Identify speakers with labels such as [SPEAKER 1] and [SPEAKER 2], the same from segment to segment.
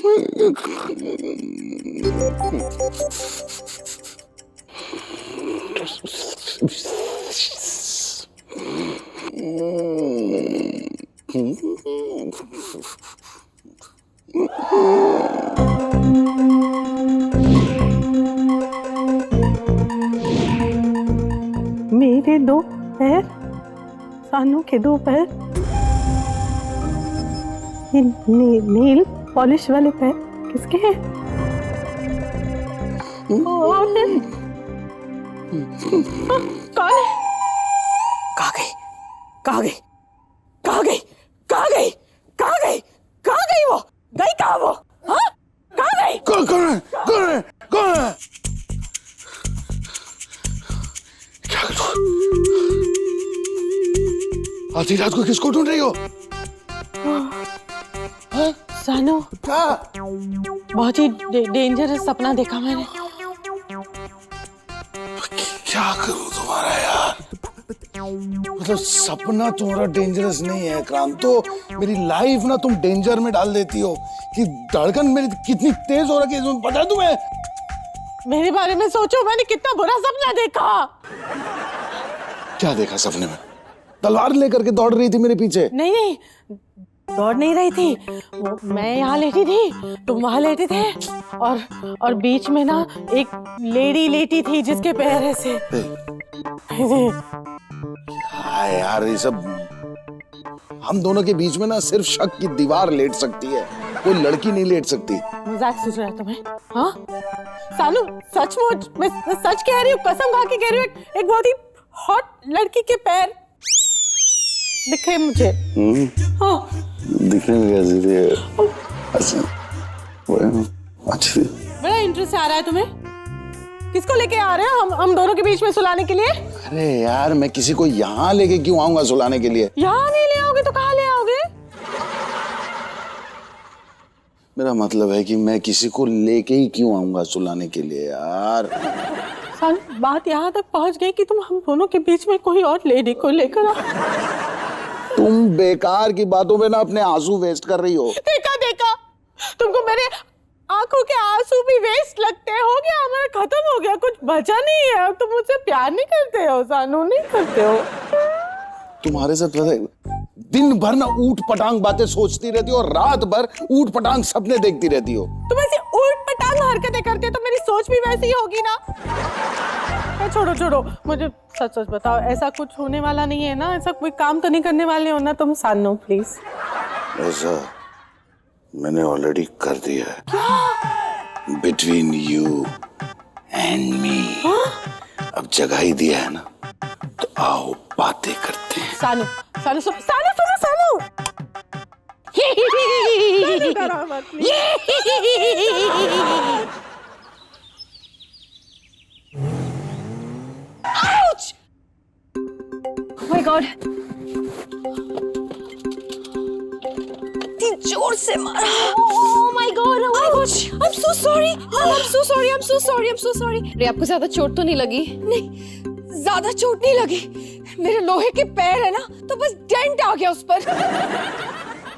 [SPEAKER 1] मेरे दो पैर, सानू के दो पैर, ये नील पॉलिश वाले पैर किसके हैं? कौन है? कहाँ गई? कहाँ गई? कहाँ गई? कहाँ गई? कहाँ गई? कहाँ गई वो? गई कहाँ वो? हाँ? कहाँ गई?
[SPEAKER 2] कौन है? कौन है? कौन है? क्या करूं? आधी रात को किसको ढूंढ रही हो? हाँ?
[SPEAKER 1] सानू,
[SPEAKER 2] क्या?
[SPEAKER 1] बहुत ही डेंजरस सपना देखा मैंने।
[SPEAKER 2] क्या करूं तुम्हारा यार? मतलब सपना तुम्हारा डेंजरस नहीं है क्रांतो, मेरी लाइफ ना तुम डेंजर में डाल देती हो कि धड़कन मेरी कितनी तेज हो रही है, पता है तुम्हें?
[SPEAKER 1] मेरे बारे में सोचो, मैंने कितना बुरा सपना देखा।
[SPEAKER 2] क्या देखा सपने में? तलवार लेकर के दौड़ रही थी मेरे पीछे?
[SPEAKER 1] नहीं नहीं, दौड़ नहीं रही थी वो, मैं यहाँ लेटी थी, तुम वहाँ लेटे थे, और बीच में ना एक लेडी लेटी थी जिसके पैर ऐसे।
[SPEAKER 2] हाँ यार, ये सब हम दोनों के बीच में ना सिर्फ शक की दीवार लेट सकती है, कोई लड़की नहीं लेट सकती।
[SPEAKER 1] मजाक सोच रहा है तुम्हें? हाँ सानू, सचमुच मैं सच कह रही हूँ, कसम खा के कह रही हूँ, एक बहुत ही हॉट लड़की के पैर दिखे मुझे। हाँ
[SPEAKER 2] दिखने में कैसी थी? अच्छी।
[SPEAKER 1] बड़ा इंटरेस्ट आ रहा है तुम्हें? किसको लेके आ रहे हो हम दोनों के बीच में सुलाने के लिए?
[SPEAKER 2] अरे यार, मैं किसी को यहाँ लेके क्यों आऊंगा सुलाने के लिए?
[SPEAKER 1] यहाँ नहीं ले आओगे तो कहाँ ले आओगे?
[SPEAKER 2] मेरा मतलब है कि मैं किसी को लेके ही क्यों आऊंगा सुलाने के लिए यार।
[SPEAKER 1] बात यहाँ तक पहुँच गई कि तुम हम दोनों के बीच में कोई और लेडी को लेकर आओ।
[SPEAKER 2] तुम बेकार की बातों में ना अपने आंसू वेस्ट कर रही हो।
[SPEAKER 1] देखा देखा, तुमको मेरे आंखों के आंसू भी वेस्ट लगते? हो गया, हमारा खत्म हो गया, कुछ बचा नहीं है। अब तुम मुझसे प्यार नहीं करते हो सानू, नहीं करते हो।
[SPEAKER 2] तुम्हारे साथ पता है, दिन भर ना ऊट पटांग बातें सोचती रहती हो और रात भर ऊट पटांग सपने देखती रहती हो।
[SPEAKER 1] तुम ऐसी ऊट पटांग हरकतें करते हो तो मेरी सोच भी वैसी ही होगी ना। छोड़ो छोड़ो, मुझे सच सच बताओ, ऐसा कुछ होने वाला नहीं है ना? ऐसा कोई काम तो नहीं करने वाले हो ना तुम सानू? प्लीज।
[SPEAKER 2] ऐसा मैंने ऑलरेडी कर दिया है। Between you and me. अब जगह ही दिया है ना, तो आओ बातें करते हैं।
[SPEAKER 1] सानू सानू सुनो, सानू सुनो, सानू Ouch!
[SPEAKER 3] Oh my God! इतनी जोर से मारा। Oh my God! Oh my God! I'm so sorry. I'm so sorry. I'm so sorry. I'm so sorry. अरे आपको ज्यादा चोट तो नहीं लगी? नहीं, ज्यादा चोट नहीं लगी। मेरे लोहे के पैर है ना, तो बस डेंट आ गया उस पर।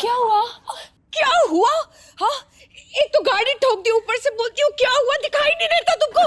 [SPEAKER 3] क्या हुआ? क्या हुआ? हाँ, एक तो गाड़ी ठोक दी, ऊपर से बोलती हूँ क्या हुआ, दिखाई नहीं देता तुमको?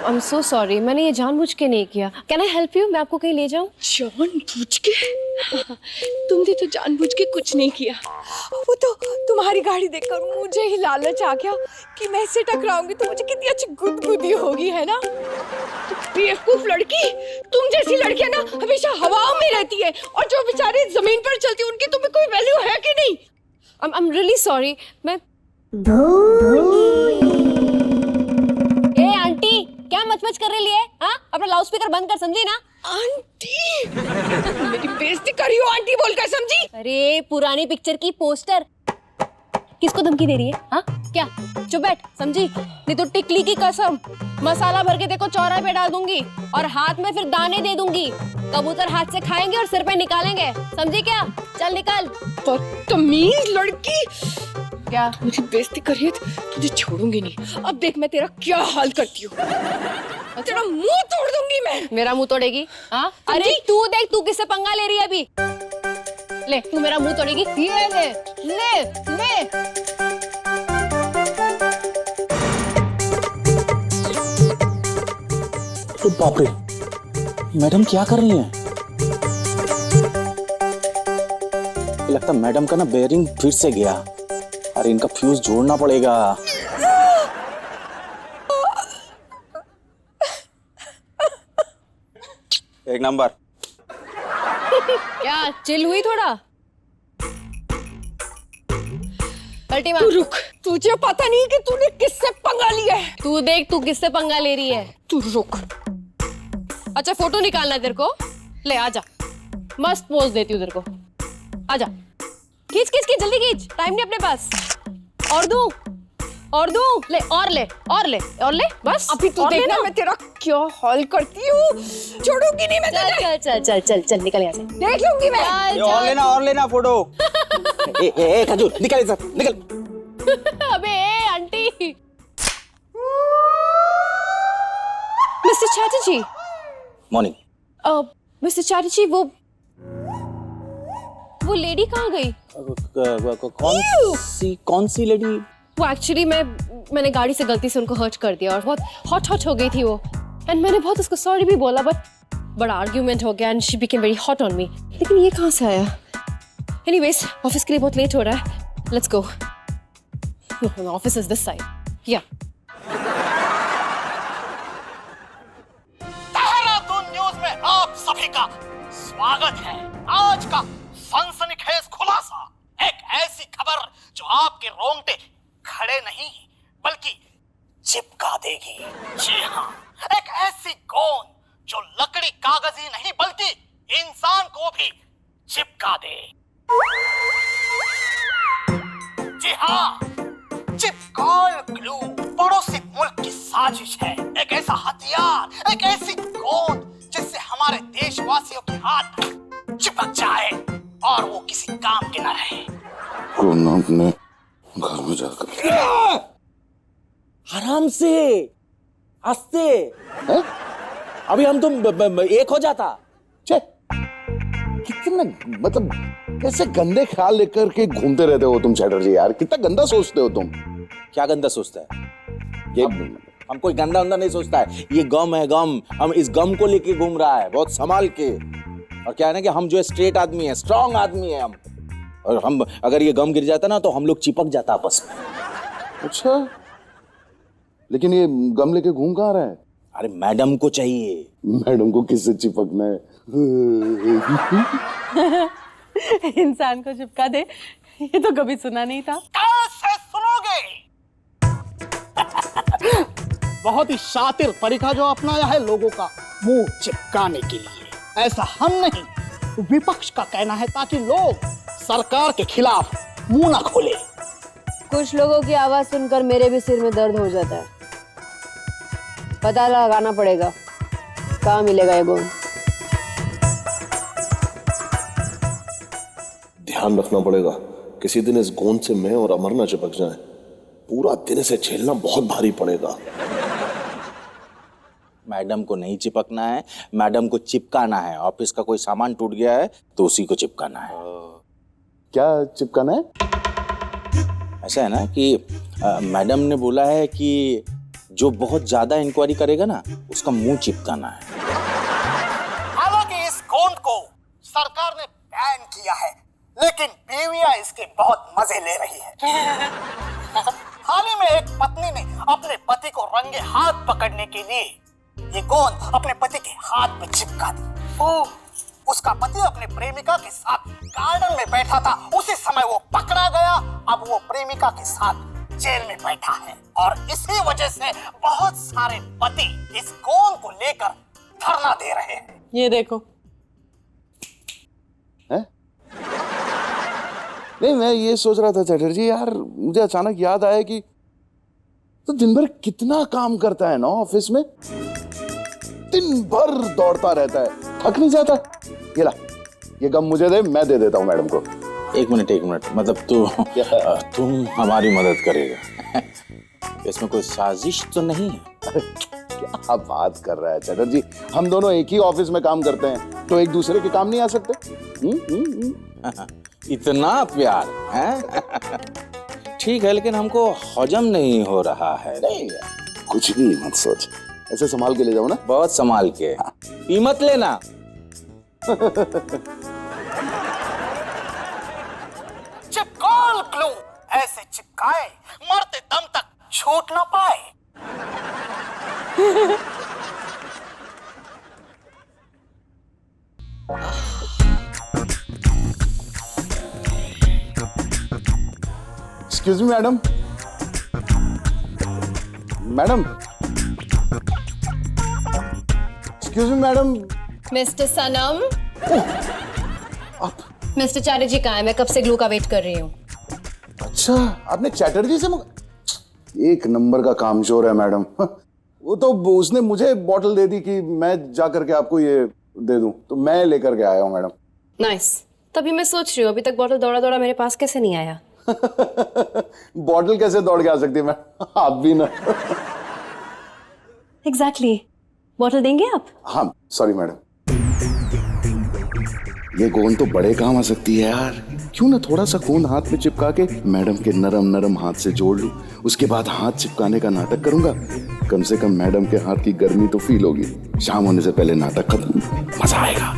[SPEAKER 3] I'm so sorry, मैंने ये जानबूझ के नहीं किया। Can I help you? मैं आपको कहीं ले जाऊँ? जानबूझ के? तुमने तो जानबूझ के कुछ नहीं किया। वो तो तुम्हारी गाड़ी देखकर मुझे ही लालच आ गया कि मैं इससे टकराऊंगी तो मुझे कितनी अच्छी गुदगुदी होगी, है ना? बेवकूफ लड़की, तुम जैसी लड़कियां ना हमेशा हवाओं में रहती है और जो बेचारे जमीन पर चलती है उनकी तुम्हें कोई वैल्यू है कि नहीं? I'm really sorry. मैं ए आंटी, क्या मचमच कर रही है? हाँ, अपना लाउड स्पीकर बंद कर, समझी ना? आंटी, मेरी बेइज्जती करी हो आंटी बोलकर, समझी? अरे पुरानी पिक्चर की पोस्टर, किसको धमकी दे रही है? हाँ क्या? चुप बैठ, समझी? नहीं तो टिकली की कसम, मसाला भर के देखो चौराहे पे डाल दूंगी और हाथ में फिर दाने दे दूंगी। कबूतर हाथ से खाएंगे और सिर पे निकालेंगे, समझी क्या? चल निकल। तो तमीज लड़की, क्या मुझे बेइज्जती कर रही है? तुझे छोड़ूंगी नहीं। अब देख मैं तेरा क्या हाल करती हूँ। तेरा मुंह तोड़ दूंगी मैं। मेरा मुंह तोड़ेगी? हाँ, अरे तू देख, तू किससे पंगा ले रही है अभी? ले, तू मेरा मुंह तोड़ेगी? ये ले, ले, ले।
[SPEAKER 4] तो बाप रे, मैडम क्या कर रही हैं? लगता मैडम का ना बेयरिंग फिर से गया। अरे इनका फ्यूज जोड़ना पड़ेगा। एक नंबर।
[SPEAKER 3] क्या चिल हुई थोड़ा? अल्टीमा तू रुक, तुझे पता नहीं कि तूने किससे पंगा लिया है। तू देख तू किससे पंगा ले रही है। तू रुक। अच्छा फोटो निकालना है तेरे को, ले आजा, मस्त पोज देती हूँ तेरे को, आजा। खींच खींच खींच, जल्दी खींच, टाइम नहीं अपने पास। और दूं, और दूं, ले और ले और ले और ले, बस अभी तू देखना मैं तेरा क्या हाल करती हूँ। छोड़ूंगी नहीं मैं तुझे। चल चल चल चल चल निकल यहाँ से, देख लूंगी मैं।
[SPEAKER 4] और लेना फोटो। ए खजूर निकल इधर, निकल।
[SPEAKER 3] अबे aunty. Mister Chatterjee.
[SPEAKER 4] Morning.
[SPEAKER 3] Mister Chatterjee वो लेडी कहाँ गई?
[SPEAKER 4] कौन सी लेडी?
[SPEAKER 3] वो एक्चुअली मैंने गाड़ी से गलती से उनको हर्ट कर दिया और बहुत हॉट हो गई थी वो, एंड मैंने बहुत उसको सॉरी भी बोला, बट बड़ा आर्ग्यूमेंट हो गया and she became very hot on me. लेकिन ये कहाँ से आया? एनीवेज ऑफिस के लिए बहुत लेट हो रहा है, let's go. Office is this side. या
[SPEAKER 5] देहरादून न्यूज में आप सभी का स्वागत है। आज का सनसनीखेज खुलासा, एक ऐसी खबर जो आपके रोंगटे खड़े नहीं बल्कि चिपका देगी। जी हाँ, एक ऐसी गोंद जो लकड़ी कागज ही नहीं बल्कि इंसान को भी चिपका दे। जी हाँ, चिपकॉल ग्लू पड़ोसी मुल्क की साजिश है। एक ऐसा हथियार, एक ऐसी गोंद जिससे हमारे देशवासियों के हाथ चिपक जाए और वो किसी काम के न रहे।
[SPEAKER 2] कौन अपने घर में जाकर
[SPEAKER 4] आराम से, आस्ते। अभी हम तुम एक हो जाता।
[SPEAKER 2] कितना मतलब कैसे गंदे ख्याल लेकर के घूमते रहते हो तुम चैटर्जी यार, कितना गंदा सोचते हो तुम।
[SPEAKER 4] क्या गंदा सोचता है ये? हम कोई गंदा नहीं सोचता है, ये गम है, गम। हम इस गम को लेके घूम रहा है बहुत संभाल के। और क्या है ना कि हम जो है स्ट्रेट आदमी है, स्ट्रांग आदमी है हम, और हम अगर ये गम गिर जाता ना तो हम लोग चिपक जाता आपस में।
[SPEAKER 2] अच्छा, लेकिन ये गम लेके घूम कहाँ रहा है?
[SPEAKER 4] अरे मैडम को चाहिए।
[SPEAKER 2] मैडम को किससे चिपकना है?
[SPEAKER 1] इंसान को चिपका दे, ये तो कभी सुना नहीं था।
[SPEAKER 5] कैसे सुनोगे? बहुत ही शातिर तरीका जो अपनाया है लोगों का मुंह चिपकाने के लिए। ऐसा हम नहीं, विपक्ष का कहना है ताकि लोग सरकार के खिलाफ मुंह न खोले।
[SPEAKER 6] कुछ लोगों की आवाज सुनकर मेरे भी सिर में दर्द हो जाता है। पता लगाना पड़ेगा कहाँ मिलेगा ये गोंद।
[SPEAKER 7] ध्यान रखना पड़ेगा किसी दिन इस गोंद से मैं और अमर ना चिपक जाए। पूरा दिन इसे झेलना बहुत भारी पड़ेगा।
[SPEAKER 4] मैडम को नहीं चिपकना है, मैडम को चिपकाना है। ऑफिस का कोई सामान टूट गया है तो उसी को चिपकाना है।
[SPEAKER 2] क्या चिपकाना है?
[SPEAKER 4] ऐसा है ना कि मैडम ने बोला है कि जो बहुत ज्यादा इंक्वायरी करेगा ना उसका मुंह चिपकाना है।
[SPEAKER 5] हालांकि इस गोंद को सरकार ने बैन किया है, लेकिन बीवियां इसके बहुत मजे ले रही है। हाल ही में एक पत्नी ने अपने पति को रंगे हाथ पकड़ने के लिए ये गोंद अपने पति के हाथ में चिपका दी। उसका पति अपनी प्रेमिका के साथ गार्डन में बैठा था, उसी समय वो पकड़ा गया। अब वो प्रेमिका के साथ जेल में बैठा है और इसी वजह से बहुत सारे पति इस गोंद को लेकर धरना दे रहे हैं।
[SPEAKER 1] ये देखो।
[SPEAKER 2] है? नहीं, मैं ये सोच रहा था चैटर्जी यार, मुझे अचानक याद आया कि तो दिन भर कितना काम करता है ना ऑफिस में, दिन भर दौड़ता रहता है, थक नहीं जाता? ये ला, ये गम मुझे दे, मैं दे देता हूँ मैडम को।
[SPEAKER 4] एक मिनट, मतलब तुम हमारी मदद करेगा? इसमें कोई साजिश तो नहीं है?
[SPEAKER 2] क्या बात कर रहा है चैटर्जी, हम दोनों एक ही ऑफिस में काम करते हैं तो एक दूसरे के काम नहीं आ सकते?
[SPEAKER 4] इतना प्यार है? ठीक है, लेकिन हमको हजम नहीं हो रहा है।
[SPEAKER 2] नहीं, कुछ भी मत सोच,
[SPEAKER 7] ऐसे संभाल के ले जाओ ना।
[SPEAKER 4] बहुत संभाल के, पी मत लेना।
[SPEAKER 5] चिपकॉल ग्लू ऐसे चिपकाए मरते दम तक छूट ना पाए।
[SPEAKER 7] Excuse me madam, madam, excuse me madam.
[SPEAKER 3] Mister Sanam,
[SPEAKER 7] आप,
[SPEAKER 3] मिस्टर चैटर्जी कहाँ है? मैं कब से ग्लू का वेट कर रही हूँ।
[SPEAKER 7] अच्छा आपने चैटर्जी से एक नंबर का कामचोर है मैडम। वो तो उसने मुझे बॉटल दे दी कि मैं जा करके आपको ये दे दूं, तो मैं लेकर के आया हूँ मैडम।
[SPEAKER 3] नाइस। तभी मैं सोच रही हूँ अभी तक बॉटल दौड़ा दौड़ा मेरे पास कैसे नहीं आया।
[SPEAKER 7] बॉटल कैसे दौड़ के आ सकती है मैडम, आप भी ना।
[SPEAKER 3] एग्जैक्टली। बॉटल देंगे आप?
[SPEAKER 7] हाँ सॉरी मैडम। ये गोंद तो बड़े काम आ सकती है यार। क्यों ना थोड़ा सा गोंद हाथ में चिपका के मैडम के नरम नरम हाथ से जोड़ लूं, उसके बाद हाथ चिपकाने का नाटक करूंगा। कम से कम मैडम के हाथ की गर्मी तो फील होगी। शाम होने से पहले नाटक खत्म, मजा आएगा।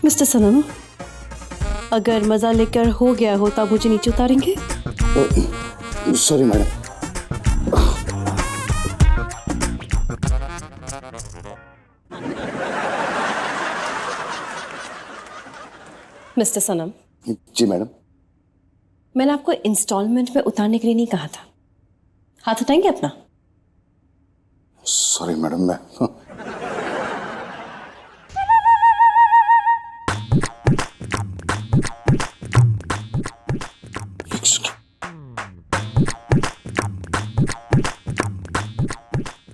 [SPEAKER 3] मिस्टर सनम, अगर मजा लेकर हो गया हो तो आप मुझे नीचे उतारेंगे?
[SPEAKER 7] Sorry madam.
[SPEAKER 3] मिस्टर सनम,
[SPEAKER 7] जी मैडम।
[SPEAKER 3] मैंने आपको इंस्टॉलमेंट में उतारने के लिए नहीं कहा था। हाथ उठाएंगे अपना?
[SPEAKER 7] सॉरी मैडम, मैं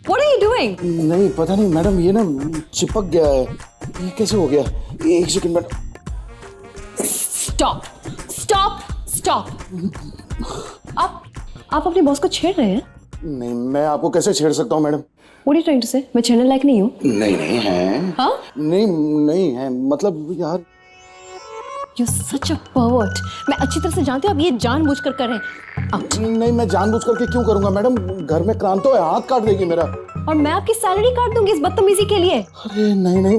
[SPEAKER 3] What are you doing?
[SPEAKER 7] नहीं पता नहीं मैडम, ये ना चिपक गया है। ये कैसे हो गया? एक second madam.
[SPEAKER 3] Stop! Stop! Stop! आप अपने बॉस को छेड़ रहे हैं?
[SPEAKER 7] नहीं, मैं आपको कैसे छेड़ सकता हूँ madam?
[SPEAKER 3] What are you trying to say? मैं छेड़ने लायक नहीं हूँ?
[SPEAKER 7] नहीं नहीं है।
[SPEAKER 3] हाँ?
[SPEAKER 7] नहीं है, मतलब यार।
[SPEAKER 3] You're such a pervert. मैं अच्छी तरह से जानती हूँ आप ये जानबूझकर कर रहे हैं। Out.
[SPEAKER 7] नहीं, मैं जानबूझ करके क्यों करूंगा मैडम? घर में क्रांतो है, हाथ काट देगी मेरा।
[SPEAKER 3] और मैं आपकी सैलरी काट दूंगी इस बदतमीजी के लिए।
[SPEAKER 7] अरे नहीं,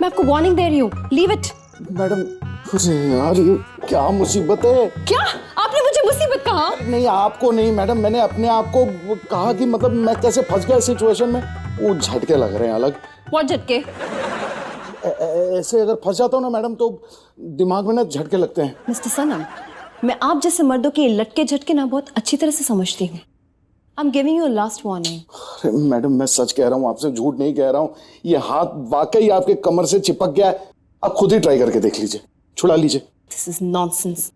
[SPEAKER 3] मैं आपको वार्निंग दे रही हूँ। Leave it.
[SPEAKER 7] मैडम अरे यार, ये क्या मुसीबत है?
[SPEAKER 3] क्या आपने मुझे मुसीबत कहा?
[SPEAKER 7] नहीं आपको नहीं मैडम, मैंने अपने आप को कहा कि मतलब मैं कैसे फंस गया सिचुएशन में। वो झटके लग रहे हैं अलग।
[SPEAKER 3] What झटके?
[SPEAKER 7] ऐसे अगर फंस जाता हूँ ना मैडम तो दिमाग में ना झटके लगते हैं।
[SPEAKER 3] मिस्टर सनम, मैं आप जैसे मर्दों के लटके झटके ना बहुत अच्छी तरह से समझती हूँ। I'm giving you a last warning.
[SPEAKER 7] अरे मैडम, मैं सच कह रहा हूँ, आपसे झूठ नहीं कह रहा हूँ। ये हाथ वाकई आपके कमर से चिपक गया है। आप खुद ही ट्राई करके देख लीजिए, छुड़ा लीजिए।
[SPEAKER 3] This is nonsense.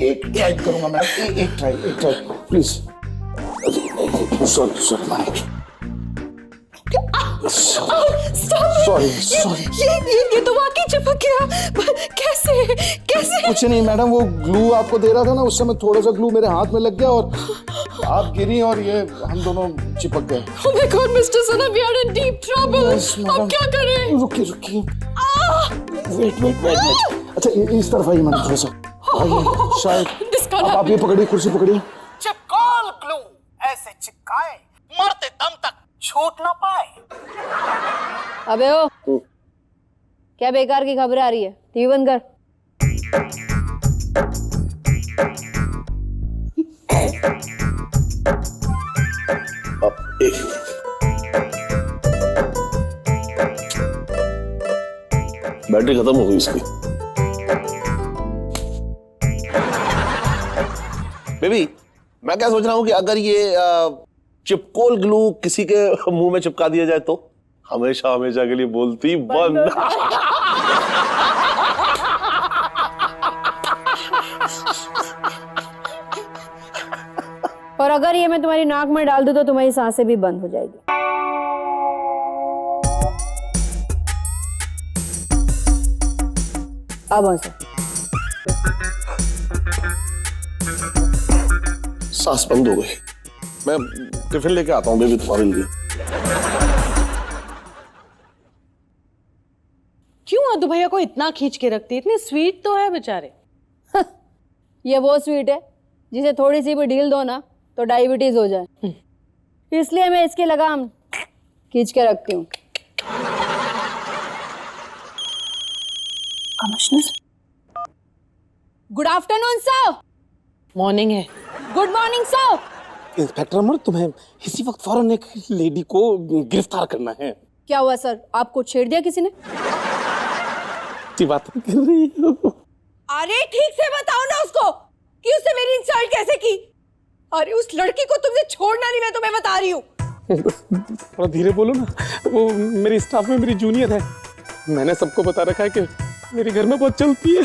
[SPEAKER 7] एक ट्राई करूंगा मैडम, एक try please. Sorry madam, sorry.
[SPEAKER 3] ये तो वाकई चिपक गया। कैसे?
[SPEAKER 7] कुछ नहीं मैडम, वो ग्लू आपको दे रहा था ना, उस समय थोड़ा सा ग्लू मेरे हाथ में लग गया और आप गिरी और ये हम दोनों चिपक गए।
[SPEAKER 3] Oh my God, Mr. Sana, we are in deep trouble. अब क्या करें?
[SPEAKER 7] रुकिए। वेट। अच्छा इस तरफ आइए मैडम, थोड़ा सा आइए, शायद। अब आप ये पकड़िए, कुर्सी पकड़िए।
[SPEAKER 5] चिपकॉल ग्लू ऐसे चिपकाए मरते दम तक छूट ना पाए।
[SPEAKER 6] अबे ओ, क्या बेकार की खबरें आ रही है? टीवी बंद कर।
[SPEAKER 7] एक बैटरी खत्म हो गई इसकी। बेबी, मैं क्या सोच रहा हूँ कि अगर ये चिपकोल ग्लू किसी के मुंह में चिपका दिया जाए तो हमेशा हमेशा के लिए बोलती बंद।
[SPEAKER 6] और अगर ये मैं तुम्हारी नाक में डाल दूं तो तुम्हारी सांसें भी बंद हो जाएगी। अब हंसो।
[SPEAKER 7] सांस बंद हो गई। मैं टिफिन लेके आता हूँ बेबी तुम्हारे लिए।
[SPEAKER 1] क्यों अदू भैया को इतना खींच के रखती है? इतने स्वीट तो है बेचारे।
[SPEAKER 6] ये वो स्वीट है जिसे थोड़ी सी भी ढील दो ना तो डायबिटीज हो जाए, इसलिए मैं इसकी लगाम खींच के रखती हूँ। Good afternoon sir.
[SPEAKER 1] मॉर्निंग है।
[SPEAKER 6] Good morning sir.
[SPEAKER 4] इंस्पेक्टर अमर, तुम्हें इसी वक्त फौरन एक लेडी को गिरफ्तार करना है।
[SPEAKER 6] क्या हुआ सर, आपको छेड़ दिया किसी ने?
[SPEAKER 4] बात कर रही हो?
[SPEAKER 3] अरे ठीक से बताओ ना उसको कि उसने मेरी इंसल्ट कैसे की। अरे उस लड़की को तुमसे छोड़ना नहीं, मैं तुम्हें बता रही हूँ।
[SPEAKER 8] थोड़ा धीरे बोलो ना, वो मेरी स्टाफ में मेरी जूनियर है। मैंने सबको बता रखा है कि मेरे घर में बहुत चलती है।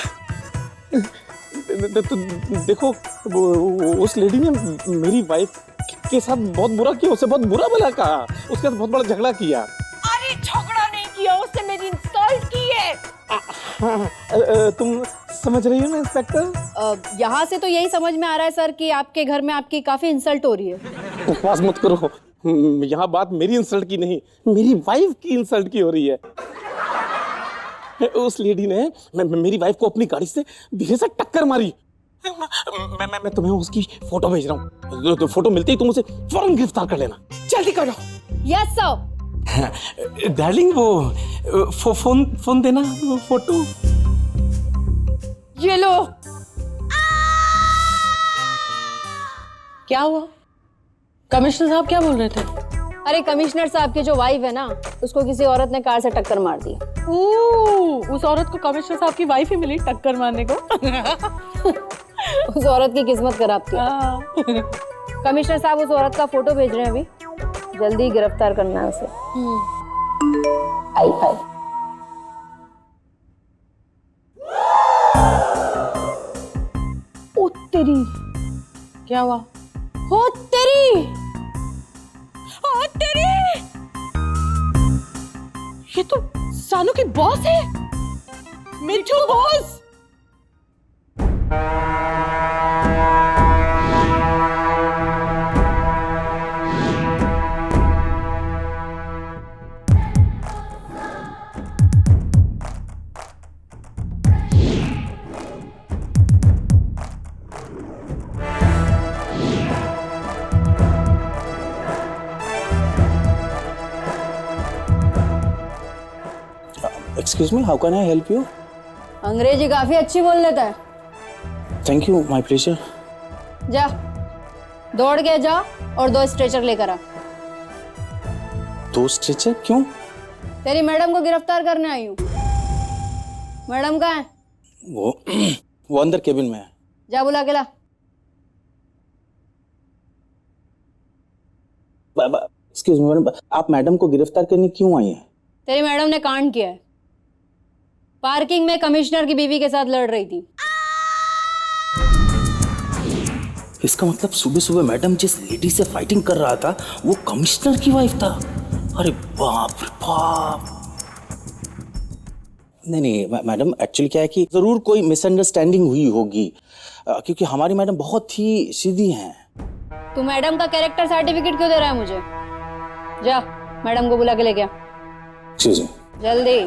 [SPEAKER 8] तो देखो, उस लेडी ने मेरी वाइफ के साथ बहुत बुरा किया, उसे बहुत बुरा भला कहा, उसके साथ बहुत बड़ा झगड़ा किया।
[SPEAKER 3] अरे झगड़ा नहीं किया, उसने मेरी इंसल्ट की है।
[SPEAKER 8] तुम समझ रही हो ना इंस्पेक्टर?
[SPEAKER 6] यहाँ से तो यही समझ में आ रहा है सर कि आपके घर में आपकी काफी इंसल्ट हो रही है।
[SPEAKER 8] बकवास मत करो, यहाँ बात मेरी इंसल्ट की नहीं, मेरी वाइफ की इंसल्ट की हो रही है। उस लेडी ने मेरी वाइफ को अपनी गाड़ी से धीरे से टक्कर मारी। मैं तुम्हें उसकी फोटो भेज रहा हूँ, तो फोटो मिलते ही तुम उसे फौरन गिरफ्तार कर लेना।
[SPEAKER 3] जल्दी करो।
[SPEAKER 6] Yes sir.
[SPEAKER 8] डार्लिंग, वो फोन देना, वो फोटो।
[SPEAKER 3] ये लो।
[SPEAKER 1] क्या हुआ? कमिश्नर साहब क्या बोल रहे थे?
[SPEAKER 6] अरे कमिश्नर साहब की जो वाइफ है ना, उसको किसी औरत ने कार से टक्कर मार दी।
[SPEAKER 1] उस औरत को कमिश्नर साहब की वाइफ ही मिली टक्कर मारने को।
[SPEAKER 6] उस औरत की किस्मत खराब थी। कमिश्नर साहब उस औरत का फोटो भेज रहे हैं अभी, जल्दी गिरफ्तार करना है उसे। आई फाई। ओ तेरी,
[SPEAKER 1] क्या हुआ?
[SPEAKER 6] हो तेरी,
[SPEAKER 3] ओ तेरी,
[SPEAKER 1] ये तो सानू की बॉस है, मिठू boss.
[SPEAKER 4] Excuse me, how can I help you?
[SPEAKER 6] अंग्रेजी काफी अच्छी बोल लेता है।
[SPEAKER 4] Thank you, my pleasure.
[SPEAKER 6] जा, दौड़ के जा और 2 स्ट्रेचर लेकर आ।
[SPEAKER 4] 2 स्ट्रेचर क्यों?
[SPEAKER 6] तेरी मैडम को गिरफ्तार करने आई हूँ। मैडम कहाँ है?
[SPEAKER 4] वो अंदर केबिन में है।
[SPEAKER 6] जा बुला के ला।
[SPEAKER 4] Excuse me, मैडम, आप मैडम को गिरफ्तार करने क्यों आई हैं?
[SPEAKER 6] तेरी मैडम ने कांड किया है। पार्किंग में कमिश्नर की बीवी के साथ लड़ रही थी।
[SPEAKER 4] इसका मतलब सुबह सुबह मैडम जिस लेडी से फाइटिंग कर रहा था वो कमिश्नर की वाइफ था। अरे बाप रे बाप। नहीं, मैडम एक्चुअली क्या है कि जरूर कोई मिसअंडरस्टैंडिंग हुई होगी, क्योंकि हमारी मैडम बहुत ही सीधी हैं।
[SPEAKER 6] तू मैडम का कैरेक्टर सर्टिफिकेट क्यों दे रहा है मुझे? जा, मैडम को बुला के लेके आ।
[SPEAKER 4] जी
[SPEAKER 6] जल्दी।